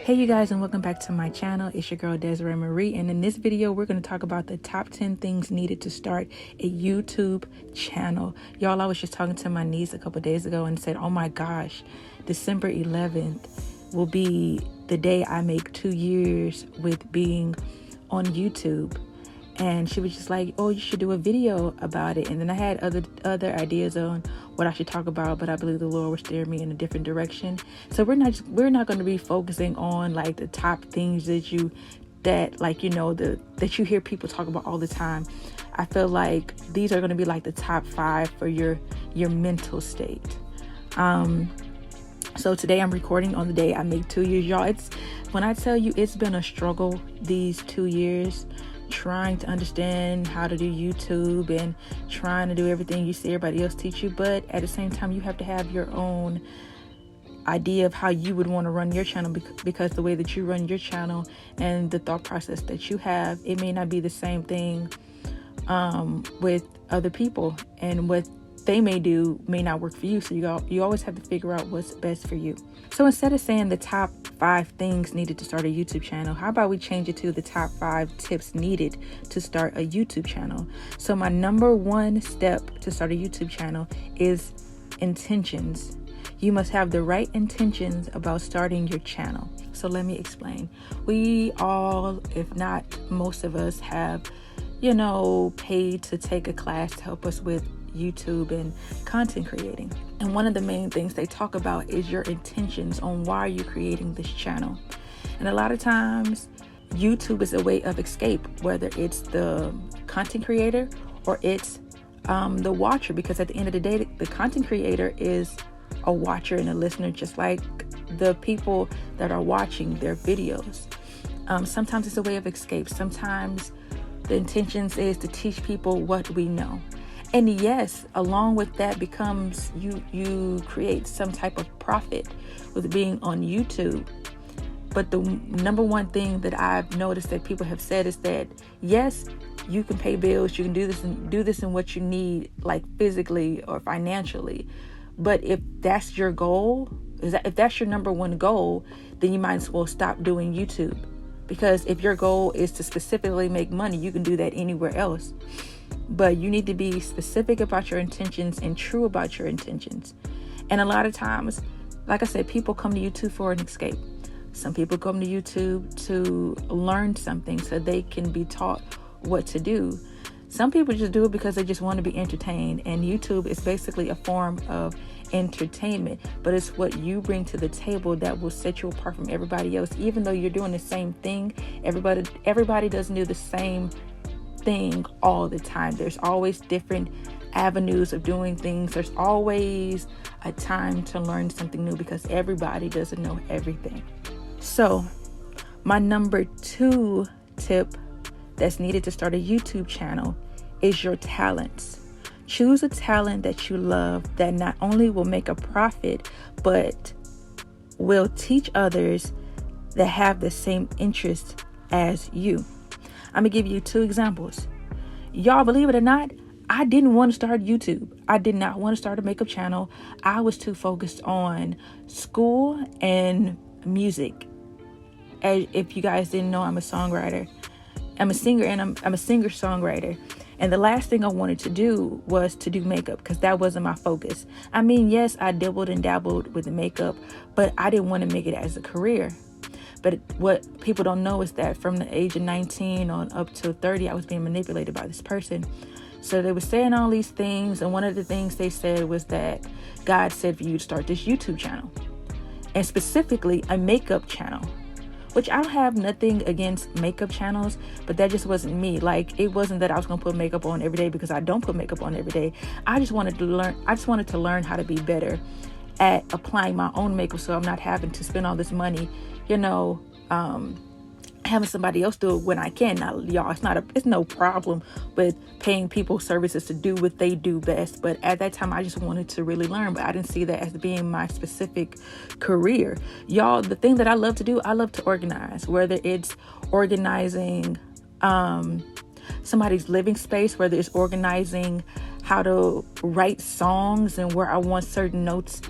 Hey you guys, and welcome back to my channel. It's your girl Desiree Marie, and in this video we're going to talk about the top 10 things needed to start a YouTube channel. Y'all, I was just talking to my niece a couple days ago and said, oh my gosh, December 11th will be the day I make 2 years with being on YouTube. And she was just like, oh, you should do a video about it. And then I had other ideas on what I should talk about, but I believe the Lord will steer me in a different direction. So we're not going to be focusing on like the top things that you hear people talk about all the time. I feel like these are going to be like the top 5 for your mental state. So today I'm recording on the day I make 2 years, y'all. When I tell you it's been a struggle these 2 years, trying to understand how to do YouTube and trying to do everything you see everybody else teach you, but at the same time you have to have your own idea of how you would want to run your channel, because the way that you run your channel and the thought process that you have, it may not be the same thing with other people, and what they may do may not work for you. So you always have to figure out what's best for you. So instead of saying the top 5 things needed to start a YouTube channel, how about we change it to the top 5 tips needed to start a YouTube channel? So my number 1 step to start a YouTube channel is intentions. You must have the right intentions about starting your channel. So let me explain. We all, if not most of us, have, paid to take a class to help us with YouTube and content creating. And one of the main things they talk about is your intentions on why you're creating this channel. And a lot of times YouTube is a way of escape, whether it's the content creator or it's the watcher, because at the end of the day, the content creator is a watcher and a listener, just like the people that are watching their videos. Sometimes it's a way of escape. Sometimes the intentions is to teach people what we know. And yes, along with that becomes you create some type of profit with being on YouTube. But the number one thing that I've noticed that people have said is that, yes, you can pay bills, you can do this and what you need, like physically or financially. But if that's your goal, if that's your number one goal, then you might as well stop doing YouTube. Because if your goal is to specifically make money, you can do that anywhere else. But you need to be specific about your intentions and true about your intentions. And a lot of times, like I said, people come to YouTube for an escape. Some people come to YouTube to learn something so they can be taught what to do. Some people just do it because they just want to be entertained. And YouTube is basically a form of entertainment, but it's what you bring to the table that will set you apart from everybody else. Even though you're doing the same thing, everybody doesn't do the same thing all the time. There's always different avenues of doing things. There's always a time to learn something new, because everybody doesn't know everything. So my number 2 tip that's needed to start a YouTube channel is your talents. Choose a talent that you love that not only will make a profit, but will teach others that have the same interest as you. I'm gonna give you 2 examples. Y'all, believe it or not, I didn't want to start YouTube. I did not want to start a makeup channel. I was too focused on school and music. As if you guys didn't know, I'm a songwriter. I'm a singer, and I'm a singer-songwriter. And the last thing I wanted to do was to do makeup, because that wasn't my focus. I mean, yes, I dabbled and dabbled with the makeup, but I didn't want to make it as a career. But what people don't know is that from the age of 19 on up to 30, I was being manipulated by this person. So they were saying all these things, and one of the things they said was that God said for you to start this YouTube channel, and specifically a makeup channel. Which I don't have nothing against makeup channels, but that just wasn't me. Like, it wasn't that I was gonna put makeup on every day, because I don't put makeup on every day. I just wanted to learn how to be better at applying my own makeup, so I'm not having to spend all this money, having somebody else do it when I can. Now, y'all, it's no problem with paying people services to do what they do best. But at that time, I just wanted to really learn, but I didn't see that as being my specific career. Y'all, the thing that I love to do, I love to organize, whether it's organizing somebody's living space, whether it's organizing how to write songs and where I want certain notes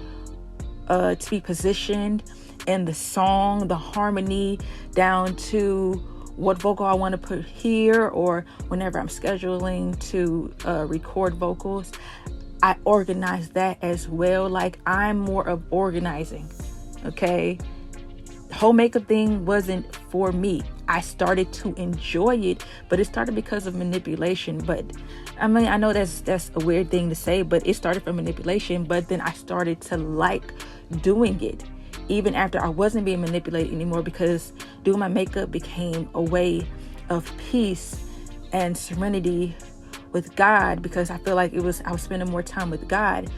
to be positioned. in the song, the harmony, down to what vocal I want to put here, or whenever I'm scheduling to record vocals, I organize that as well. Like, I'm more of organizing. Okay, the whole makeup thing wasn't for me. I started to enjoy it, but it started because of manipulation. But I mean, I know that's a weird thing to say, but it started from manipulation. But then I started to like doing it, even after I wasn't being manipulated anymore, because doing my makeup became a way of peace and serenity with God, because I feel like I was spending more time with God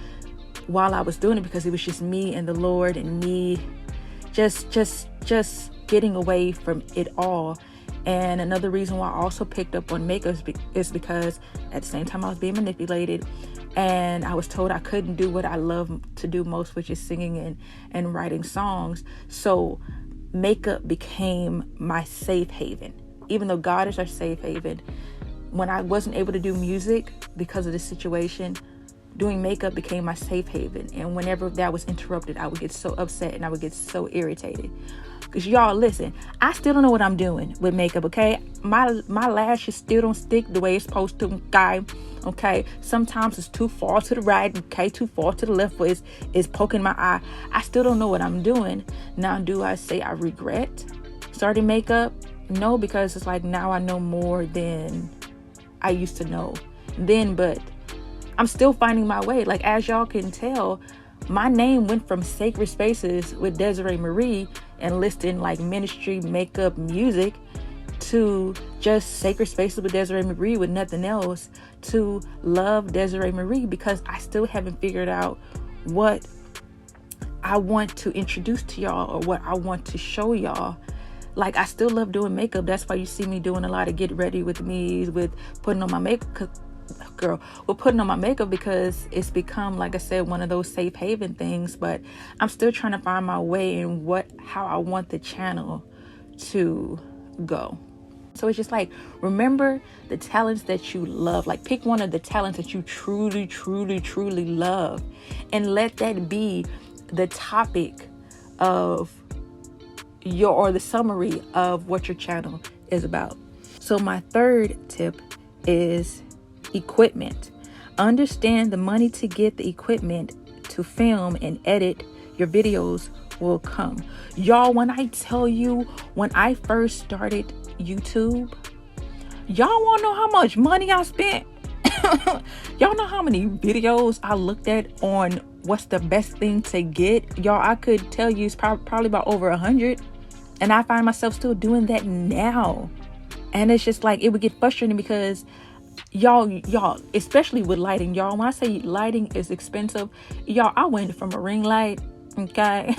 while I was doing it, because it was just me and the Lord, and me just getting away from it all. And another reason why I also picked up on makeup is because at the same time I was being manipulated, and I was told I couldn't do what I love to do most, which is singing and writing songs. So makeup became my safe haven. Even though God is our safe haven, when I wasn't able to do music because of the situation, doing makeup became my safe haven. And whenever that was interrupted, I would get so upset and I would get so irritated. Because y'all, listen, I still don't know what I'm doing with makeup, okay? My lashes still don't stick the way it's supposed to, okay? Sometimes it's too far to the right, okay? Too far to the left, where it's poking my eye. I still don't know what I'm doing. Now, do I say I regret starting makeup? No, because it's like now I know more than I used to know then, but I'm still finding my way. Like, as y'all can tell, my name went from Sacred Spaces with Desiree Marie and listing like ministry, makeup, music, to just Sacred Spaces with Desiree Marie with nothing else, to Love Desiree Marie, because I still haven't figured out what I want to introduce to y'all or what I want to show y'all. Like, I still love doing makeup. That's why you see me doing a lot of get ready with me, with putting on my makeup. We're putting on my makeup because it's become, like I said, one of those safe haven things. But I'm still trying to find my way in how I want the channel to go. So it's just like, remember the talents that you love. Like, pick one of the talents that you truly, truly, truly love, and let that be the topic of or the summary of what your channel is about. So my third tip is equipment. Understand the money to get the equipment to film and edit your videos will come. Y'all, when I tell you, when I first started YouTube, y'all want to know how much money I spent? Y'all know how many videos I looked at on what's the best thing to get? Y'all, I could tell you it's probably about over 100. And I find myself still doing that now. And it's just like, it would get frustrating because y'all, especially with lighting, y'all, when I say lighting is expensive, y'all, I went from a ring light, okay,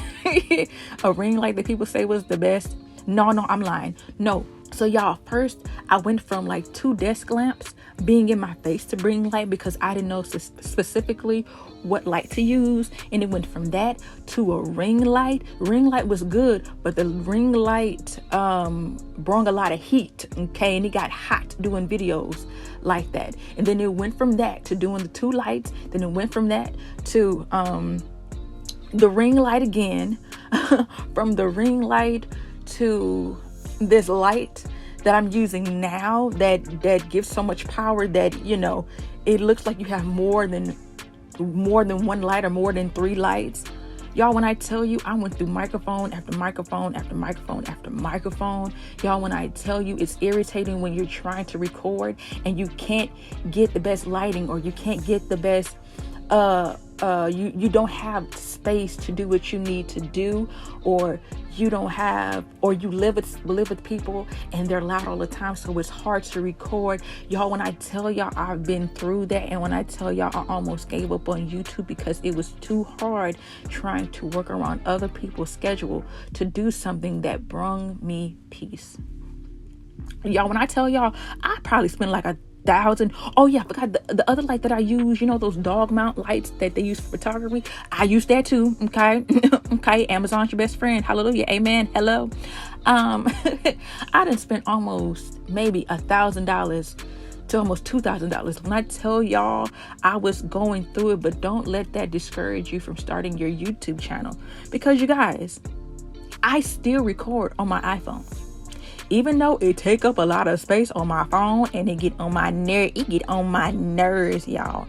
a ring light that people say was the best. No, I'm lying. No. So y'all, first I went from like 2 desk lamps being in my face to ring light, because I didn't know specifically what light to use. And it went from that to a ring light. Ring light was good, but the ring light brought a lot of heat, okay, and it got hot doing videos like that. And then it went from that to doing the 2 lights. Then it went from that to the ring light again. From the ring light to this light that I'm using now that gives so much power that, you know, it looks like you have more than 1 light or more than 3 lights. Y'all, when I tell you, I went through microphone after microphone after microphone after microphone. Y'all, when I tell you, it's irritating when you're trying to record and you can't get the best lighting, or you can't get the best you don't have space to do what you need to do, or you don't have, or you live with people and they're loud all the time, so it's hard to record. Y'all, when I tell y'all, I've been through that. And when I tell y'all, I almost gave up on YouTube because it was too hard trying to work around other people's schedule to do something that brought me peace. Y'all, when I tell y'all, I probably spent like 1,000. Oh yeah, I forgot the other light that I use, you know, those dog mount lights that they use for photography. I use that too, okay. Okay, Amazon's your best friend. Hallelujah, amen, hello. I done spent almost maybe $1,000 to almost $2,000. When I tell y'all, I was going through it. But don't let that discourage you from starting your YouTube channel, because you guys, I still record on my iPhone. Even though it take up a lot of space on my phone and it get on my nerves, y'all.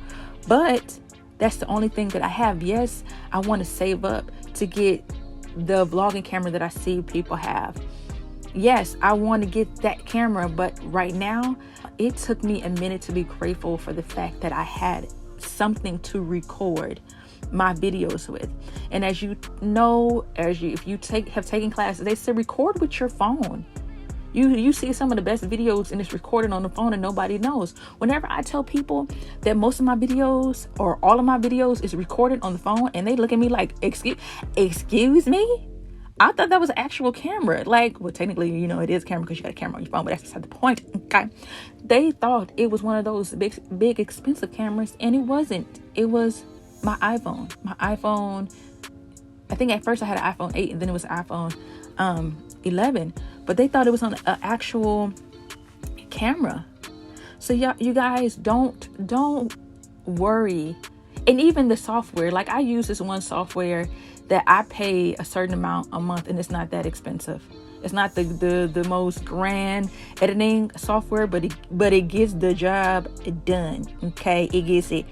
But that's the only thing that I have. Yes, I want to save up to get the vlogging camera that I see people have. Yes, I want to get that camera, but right now it took me a minute to be grateful for the fact that I had something to record my videos with. And as you know, if you have taken classes, they say record with your phone. You see some of the best videos and it's recorded on the phone and nobody knows. Whenever I tell people that most of my videos or all of my videos is recorded on the phone, and they look at me like, excuse me? I thought that was an actual camera. Like, well, technically, it is a camera because you got a camera on your phone, but that's beside the point. Okay. They thought it was one of those big expensive cameras, and it wasn't. It was my iPhone. I think at first I had an iPhone 8 and then it was an iPhone 11, but they thought it was on an actual camera. So you guys don't worry. And even the software, like I use this one software that I pay a certain amount a month, and it's not that expensive. It's not the most grand editing software, but it gets the job done. Okay, it gets it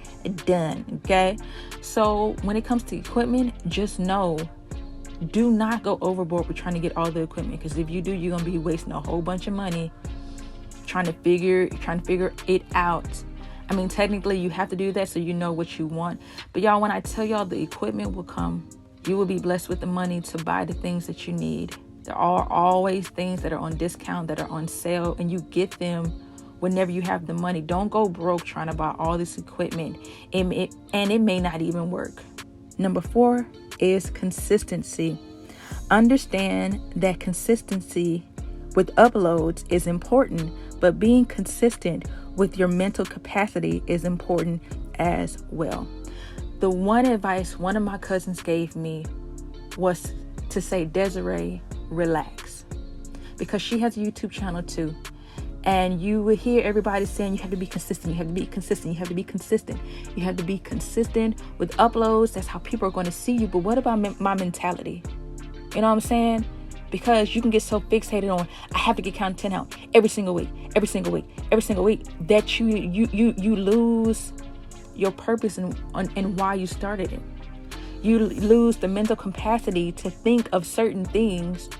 done. Okay, so when it comes to equipment, just know, do not go overboard with trying to get all the equipment, because if you do, you're gonna be wasting a whole bunch of money trying to figure it out. I mean, technically you have to do that so you know what you want. But y'all, when I tell y'all the equipment will come, you will be blessed with the money to buy the things that you need. There are always things that are on discount, that are on sale, and you get them whenever you have the money. Don't go broke trying to buy all this equipment, and it may not even work. Number 4 is consistency. Understand that consistency with uploads is important, but being consistent with your mental capacity is important as well. The one advice one of my cousins gave me was to say, Desiree, relax, because she has a YouTube channel too. And you would hear everybody saying you have to be consistent, you have to be consistent, you have to be consistent. You have to be consistent with uploads. That's how people are going to see you. But what about my mentality? You know what I'm saying? Because you can get so fixated on, I have to get content out every single week, that you lose your purpose and why you started it. You lose the mental capacity to think of certain things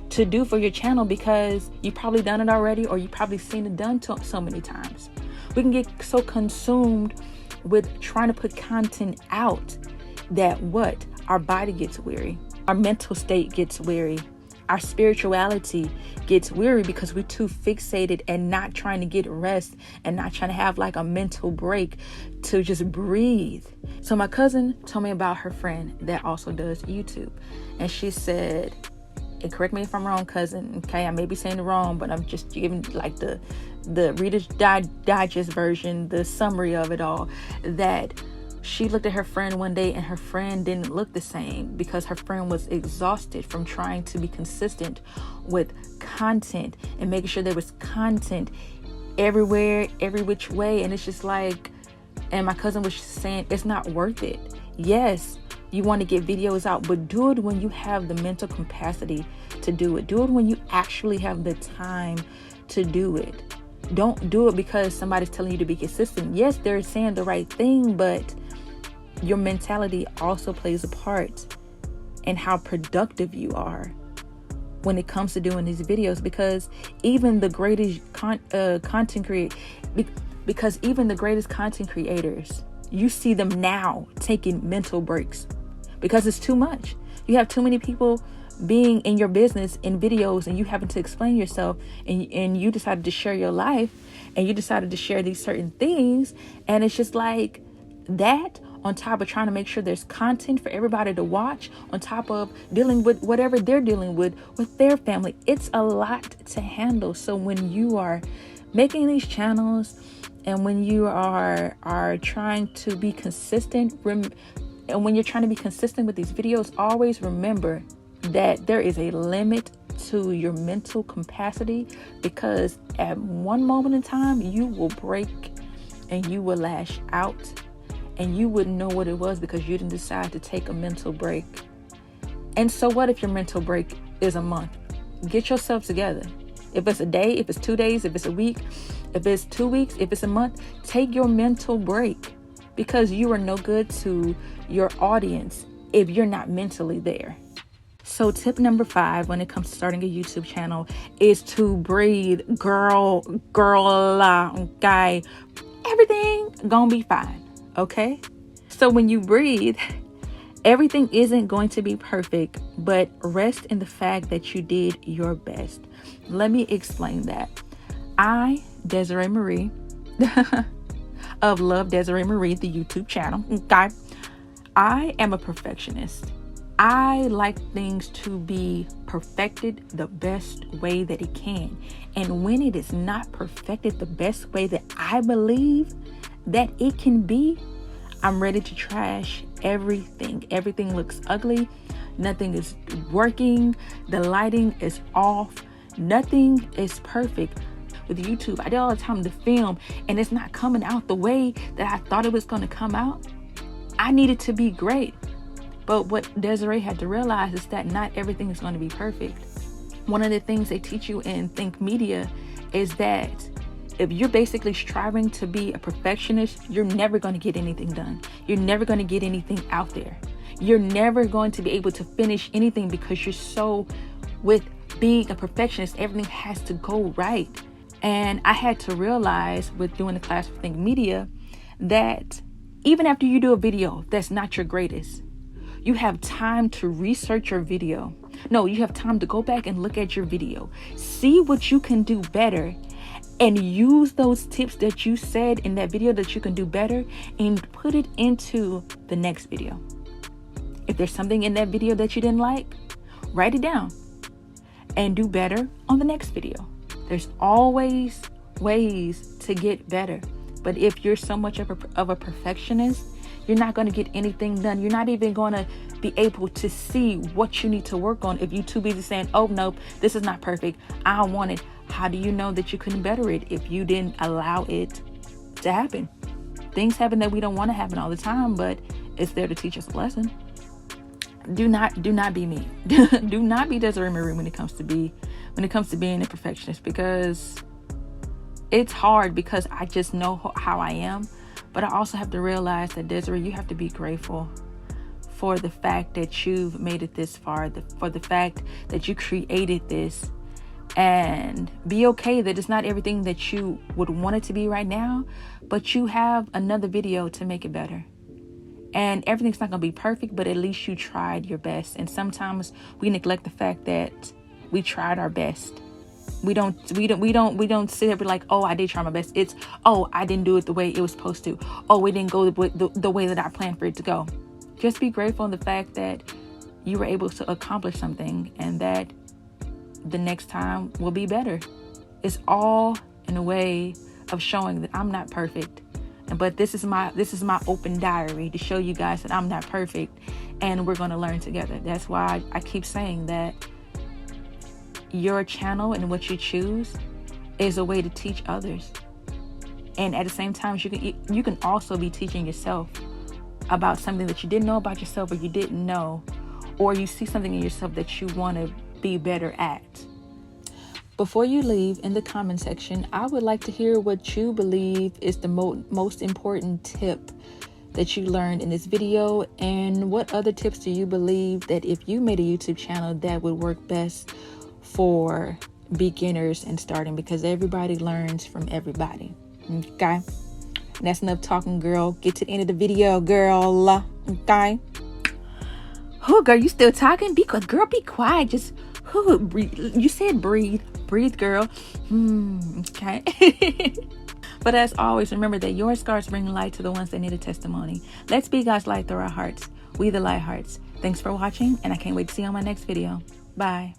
to do for your channel because you've probably done it already, or you've probably seen it done so many times. We can get so consumed with trying to put content out that our body gets weary, our mental state gets weary, our spirituality gets weary, because we're too fixated and not trying to get rest and not trying to have like a mental break to just breathe. So my cousin told me about her friend that also does YouTube, and she said, and correct me if I'm wrong, cousin, okay, I may be saying it wrong, but I'm just giving like the Reader's Digest version, the summary of it all, that she looked at her friend one day and her friend didn't look the same because her friend was exhausted from trying to be consistent with content and making sure there was content everywhere, every which way. And it's just like, and my cousin was saying, it's not worth it. Yes, you want to get videos out, but do it when you have the mental capacity to do it. Do it when you actually have the time to do it. Don't do it because somebody's telling you to be consistent. Yes, they're saying the right thing, but your mentality also plays a part in how productive you are when it comes to doing these videos, because even the greatest content creators, you see them now taking mental breaks because it's too much. You have too many people being in your business in videos, and you having to explain yourself, and you decided to share your life, and you decided to share these certain things, and it's just like that, on top of trying to make sure there's content for everybody to watch, on top of dealing with whatever they're dealing with their family. It's a lot to handle. So when you are making these channels and when you are trying to be consistent, and when you're trying to be consistent with these videos, always remember that there is a limit to your mental capacity, because at one moment in time you will break and you will lash out, and you wouldn't know what it was because you didn't decide to take a mental break. And so what if your mental break is a month. Get yourself together. If it's a day, if it's 2 days, if it's a week, if it's 2 weeks, if it's a month, take your mental break, because you are no good to your audience if you're not mentally there. So tip number 5 when it comes to starting a YouTube channel is to breathe. Girl, guy, everything gonna be fine, okay? So when you breathe, everything isn't going to be perfect, but rest in the fact that you did your best. Let me explain that. I, Desiree Marie, of Love Desiree Marie, the YouTube channel, okay? I am a perfectionist. I like things to be perfected the best way that it can. And when it is not perfected the best way that I believe that it can be, I'm ready to trash everything. Everything looks ugly. Nothing is working. The lighting is off. Nothing is perfect. With YouTube, I did all the time to film, and it's not coming out the way that I thought it was going to come out. I need it to be great. But what Desiree had to realize is that not everything is going to be perfect. One of the things they teach you in Think Media is that if you're basically striving to be a perfectionist, you're never going to get anything done. You're never going to get anything out there. You're never going to be able to finish anything because you're so with being a perfectionist. Everything has to go right. And I had to realize with doing the class for Think Media that even after you do a video that's not your greatest, you have time to research your video. No, you have time to go back and look at your video, see what you can do better, and use those tips that you said in that video that you can do better and put it into the next video. If there's something in that video that you didn't like, write it down and do better on the next video. There's always ways to get better. But if you're so much of a perfectionist, you're not going to get anything done. You're not even going to be able to see what you need to work on if you're too busy saying, oh, no, this is not perfect. I don't want it. How do you know that you couldn't better it if you didn't allow it to happen? Things happen that we don't want to happen all the time, but it's there to teach us a lesson. Do not be me. Do not be Desiree Marie when it comes to being a perfectionist, because it's hard, because I just know how I am. But I also have to realize that, Desiree, you have to be grateful for the fact that you've made it this far, for the fact that you created this, and be okay that it's not everything that you would want it to be right now, but you have another video to make it better. And everything's not going to be perfect, but at least you tried your best. And sometimes we neglect the fact that we tried our best. We don't sit there and be like, oh, I did try my best. It's, oh, I didn't do it the way it was supposed to. Oh, it didn't go the way that I planned for it to go. Just be grateful in the fact that you were able to accomplish something, and that the next time will be better. It's all in a way of showing that I'm not perfect. But this is my open diary to show you guys that I'm not perfect, and we're going to learn together. That's why I keep saying that your channel and what you choose is a way to teach others. And at the same time, you can also be teaching yourself about something that you didn't know about yourself, or you didn't know, or you see something in yourself that you want to be better at. Before you leave, in the comment section, I would like to hear what you believe is the most important tip that you learned in this video, and what other tips do you believe that if you made a YouTube channel that would work best for beginners and starting, because everybody learns from everybody. Okay, that's enough talking, girl. Get to the end of the video, girl. Okay. Oh, girl, you still talking? Girl, be quiet. Just breathe. You said breathe, girl. Okay. But as always, remember that your scars bring light to the ones that need a testimony. Let's be God's light through our hearts. We the Light Hearts. Thanks for watching, and I can't wait to see you on my next video. Bye.